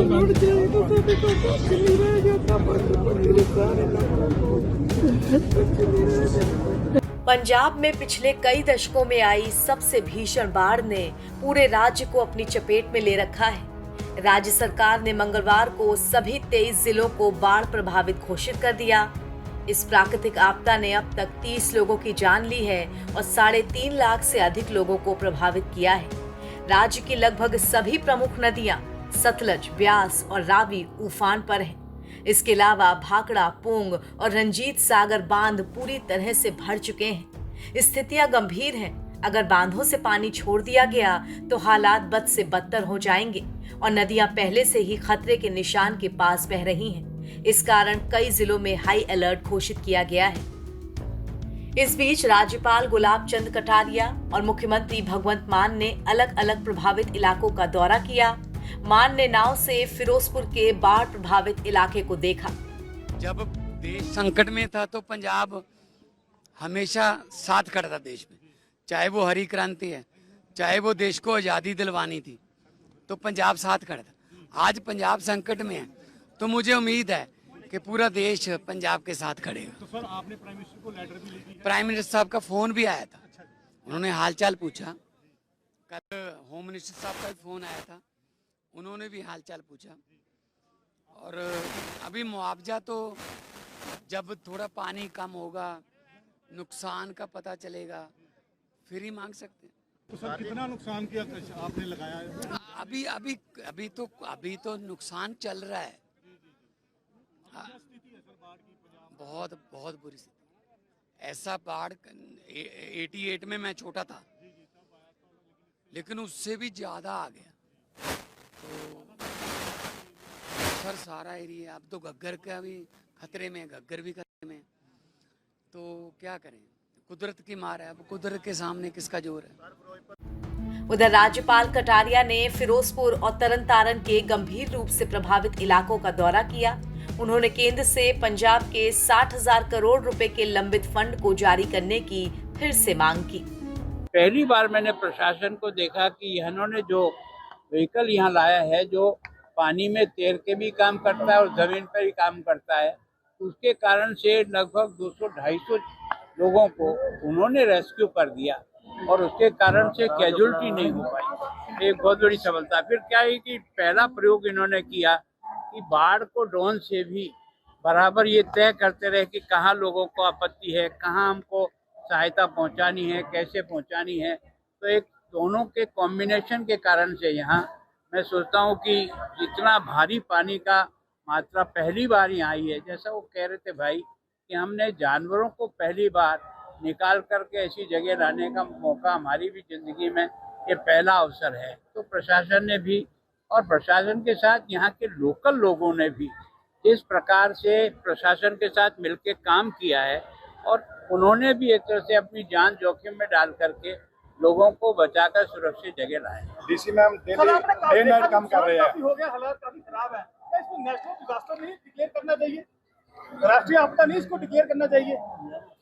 लौट जाए तो सभी को कुछ नहीं रह जाता, मेरे सारे पंजाब में पिछले कई दशकों में आई सबसे भीषण बाढ़ ने पूरे राज्य को अपनी चपेट में ले रखा है। राज्य सरकार ने मंगलवार को सभी 23 जिलों को बाढ़ प्रभावित घोषित कर दिया। इस प्राकृतिक आपदा ने अब तक 30 लोगों की जान ली है और 3.5 लाख से अधिक लोगों को प्रभावित किया है। राज्य की लगभग सभी प्रमुख नदियां सतलज, ब्यास और रावी उफान पर हैं। इसके अलावा भाखड़ा, पोंग और रंजीत सागर बांध पूरी तरह से भर चुके हैं। स्थितियां गंभीर हैं। अगर बांधों से पानी छोड़ दिया गया तो हालात बद से बदतर हो जाएंगे और नदियां पहले से ही खतरे के निशान के पास बह रही हैं। इस कारण कई जिलों में हाई अलर्ट घोषित किया गया है। इस बीच राज्यपाल गुलाब चंद कटारिया और मुख्यमंत्री भगवंत मान ने अलग अलग प्रभावित इलाकों का दौरा किया। मान ने नाव से फिरोजपुर के बाढ़ प्रभावित इलाके को देखा। जब देश संकट में था तो पंजाब हमेशा साथ खड़ा था देश में, चाहे वो हरी क्रांति है, चाहे वो देश को आज़ादी दिलवानी थी, तो पंजाब साथ खड़ा था। आज पंजाब संकट में है तो मुझे उम्मीद है कि पूरा देश पंजाब के साथ खड़ेगा। तो सर आपने प्राइम मिनिस्टर को लेटर भी लिखी? प्राइम मिनिस्टर साहब का फोन भी आया था, उन्होंने हालचाल पूछा। कल होम मिनिस्टर साहब का भी फोन आया था, उन्होंने भी हालचाल पूछा। और अभी मुआवजा तो जब थोड़ा पानी कम होगा, नुकसान का पता चलेगा, फिर ही मांग सकते हैं। तो सर कितना नुकसान किया आपने लगाया है? अभी तो नुकसान चल रहा है। बहुत बहुत बुरी स्थिति। ऐसा बाढ़ 88 में मैं छोटा था, लेकिन उससे भी ज्यादा आ गया। तो सर सारा एरिया, अब तो घग्गर का भी खतरे में, घग्गर भी खतरे में, तो क्या करें, कुदरत की मार है। अब कुदरत के सामने किसका जोर है। उधर राज्यपाल कटारिया ने फिरोजपुर और तरन तारण के गंभीर रूप से प्रभावित इलाकों का दौरा किया। उन्होंने केंद्र से पंजाब के 60,000 करोड़ रुपए के लंबित फंड को जारी करने की फिर से मांग की। पहली बार मैंने प्रशासन को देखा कि इन्होंने जो व्हीकल यहाँ लाया है, जो पानी में तैर के भी काम करता है और जमीन पर भी काम करता है, उसके कारण से लगभग 200-250 लोगों को उन्होंने रेस्क्यू कर दिया और उसके कारण से कैजुअलिटी नहीं हो पाई। एक बहुत बड़ी सफलता। फिर क्या है कि पहला प्रयोग इन्होंने किया कि बाढ़ को ड्रोन से भी बराबर ये तय करते रहे कि कहाँ लोगों को आपत्ति है, कहाँ हमको सहायता पहुंचानी है, कैसे पहुंचानी है। तो एक दोनों के कॉम्बिनेशन के कारण से यहाँ मैं सोचता हूँ कि इतना भारी पानी का मात्रा पहली बार यहाँ आई है। जैसा वो कह रहे थे भाई कि हमने जानवरों को पहली बार निकाल करके ऐसी जगह लाने का मौका हमारी भी जिंदगी में ये पहला अवसर है। तो प्रशासन ने भी और प्रशासन के साथ यहाँ के लोकल लोगों ने भी इस प्रकार से प्रशासन के साथ मिलकर काम किया है और उन्होंने भी एक तरह से अपनी जान जोखिम में डाल करके लोगों को बचाकर सुरक्षित जगह लाए। डीसी मैम डे नाइट काम कर रहे हैं। हो गया, हालात काफी खराब है, इसको नेशनल डिजास्टर नहीं डिक्लेयर करना चाहिए? राष्ट्रीय आपदा नहीं इसको डिक्लेयर करना चाहिए?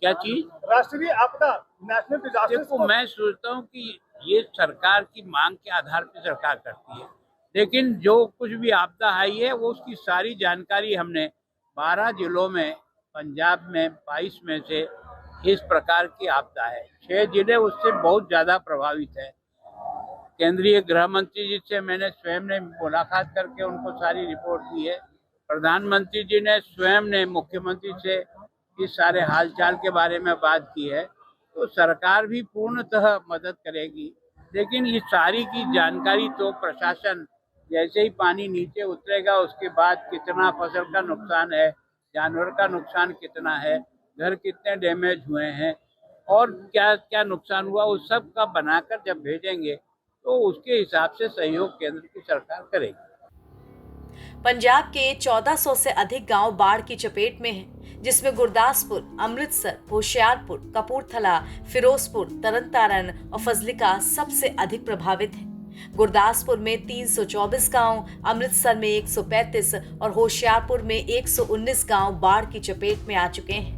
क्या चीज? राष्ट्रीय आपदा, नेशनल डिजास्टर। देखो, मैं सोचता हूँ कि ये सरकार की मांग के आधार पर सरकार करती है, लेकिन जो कुछ भी आपदा आई है वो उसकी सारी जानकारी हमने 12 जिलों में, पंजाब में 22 में से इस प्रकार की आपदा है। 6 जिले उससे बहुत ज्यादा प्रभावित है। केंद्रीय गृह मंत्री जी से मैंने स्वयं ने मुलाकात करके उनको सारी रिपोर्ट दी है। प्रधानमंत्री जी ने स्वयं ने मुख्यमंत्री से इस सारे हालचाल के बारे में बात की है। तो सरकार भी पूर्णतः मदद करेगी, लेकिन इस सारी की जानकारी तो प्रशासन, जैसे ही पानी नीचे उतरेगा उसके बाद कितना फसल का नुकसान है, जानवर का नुकसान कितना है, घर कितने डैमेज हुए हैं और क्या क्या नुकसान हुआ, उस सब का बनाकर जब भेजेंगे तो उसके हिसाब से सहयोग केंद्र की सरकार करेगी। पंजाब के 1400 से अधिक गांव बाढ़ की चपेट में हैं, जिसमें गुरदासपुर, अमृतसर, होशियारपुर, कपूरथला, फिरोजपुर, तरन तारण और फजलिका सबसे अधिक प्रभावित हैं। गुरदासपुर में 324 गांव, अमृतसर में 135 और होशियारपुर में 119 गांव बाढ़ की चपेट में आ चुके हैं।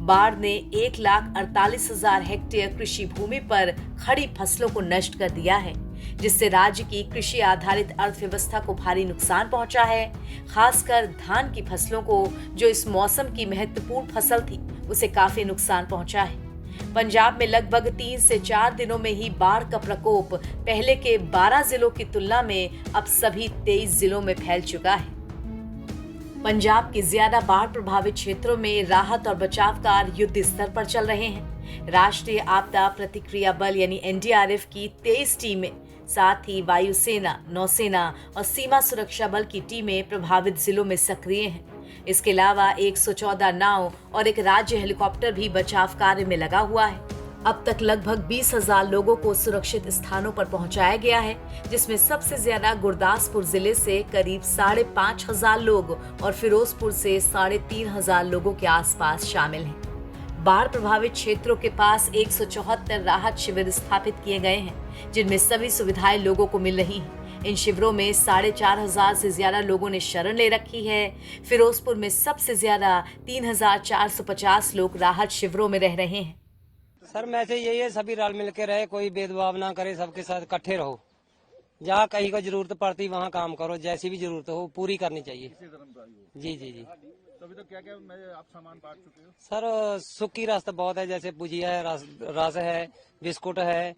बाढ़ ने 1,48,000 हेक्टेयर कृषि भूमि पर खड़ी फसलों को नष्ट कर दिया है। जिससे राज्य की कृषि आधारित अर्थव्यवस्था को भारी नुकसान पहुंचा है। खासकर धान की फसलों को, जो इस मौसम की महत्वपूर्ण फसल थी, उसे काफी नुकसान पहुंचा है। पंजाब में लगभग 3 से 4 दिनों में ही बाढ़ का प्रकोप पहले के 12 जिलों की तुलना में अब सभी 23 जिलों में फैल चुका है। पंजाब के ज्यादा बाढ़ प्रभावित क्षेत्रों में राहत और बचाव कार्य युद्ध स्तर पर चल रहे हैं। राष्ट्रीय आपदा प्रतिक्रिया बल यानी NDRF की 23 टीमें, साथ ही वायुसेना, नौसेना और सीमा सुरक्षा बल की टीमें प्रभावित जिलों में सक्रिय हैं। इसके अलावा 114 नाव और एक राज्य हेलीकॉप्टर भी बचाव कार्य में लगा हुआ है। अब तक लगभग 20,000 लोगों को सुरक्षित स्थानों पर पहुंचाया गया है, जिसमें सबसे ज्यादा गुरदासपुर जिले से करीब 5,500 लोग और फिरोजपुर से 3,500 लोगों के आसपास शामिल हैं। बाढ़ प्रभावित क्षेत्रों के पास 174 राहत शिविर स्थापित किए गए हैं, जिनमें सभी सुविधाएं लोगों को मिल रही हैं। इन शिविरों में 4,500 से ज्यादा लोगों ने शरण ले रखी है। फिरोजपुर में सबसे ज्यादा 3,450 लोग राहत शिविरों में रह रहे हैं। सर मैसेज यही है, सभी रल मिल के रहे, कोई भेदभाव ना करे, सबके साथ इकट्ठे रहो। जहाँ कहीं को जरूरत पड़ती वहाँ काम करो, जैसी भी जरूरत हो पूरी करनी चाहिए। जी जी जी। तभी तो क्या क्या आप सामान बांट चुके हो? सर सूखी रास्ता बहुत है, जैसे भुजिया है, रस है, बिस्कुट है,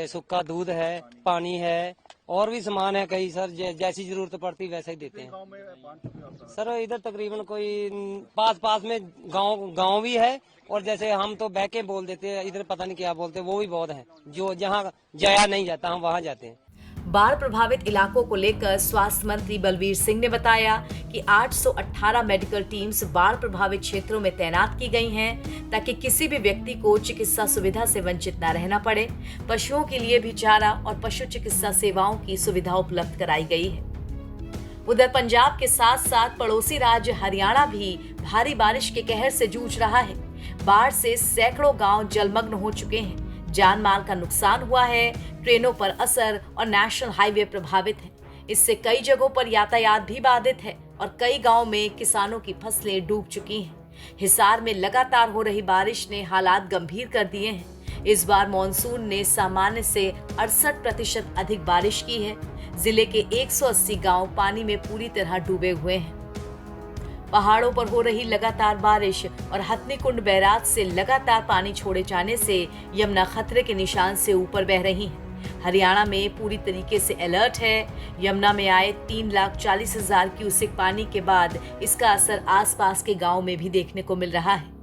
सूखा दूध है, पानी है, और भी सामान है कई सर, जैसी जरूरत पड़ती वैसे ही देते हैं। गांव में बांट चुके हो आप? सर इधर तकरीबन कोई पास में गांव भी है, और जैसे हम तो बहके बोल देते हैं, इधर पता नहीं क्या बोलते, वो भी बहुत है, जो जहाँ जाया नहीं जाता हम वहाँ जाते हैं। बाढ़ प्रभावित इलाकों को लेकर स्वास्थ्य मंत्री बलवीर सिंह ने बताया कि 818 मेडिकल टीम्स बाढ़ प्रभावित क्षेत्रों में तैनात की गई हैं, ताकि किसी भी व्यक्ति को चिकित्सा सुविधा से वंचित न रहना पड़े। पशुओं के लिए भी चारा और पशु चिकित्सा सेवाओं की सुविधा उपलब्ध कराई गई है। उधर पंजाब के साथ साथ पड़ोसी राज्य हरियाणा भी भारी बारिश के कहर से जूझ रहा है। बाढ़ से सैकड़ों गांव जलमग्न हो चुके हैं, जान माल का नुकसान हुआ है, ट्रेनों पर असर और नेशनल हाईवे प्रभावित है। इससे कई जगहों पर यातायात भी बाधित है और कई गांवों में किसानों की फसलें डूब चुकी हैं। हिसार में लगातार हो रही बारिश ने हालात गंभीर कर दिए हैं। इस बार मॉनसून ने सामान्य से 68% अधिक बारिश की है। जिले के 180 गांव पानी में पूरी तरह डूबे हुए हैं। पहाड़ों पर हो रही लगातार बारिश और हथनीकुंड बैराज से लगातार पानी छोड़े जाने से यमुना खतरे के निशान से ऊपर बह रही है। हरियाणा में पूरी तरीके से अलर्ट है। यमुना में आए 3,40,000 क्यूसेक पानी के बाद इसका असर आसपास के गांव में भी देखने को मिल रहा है।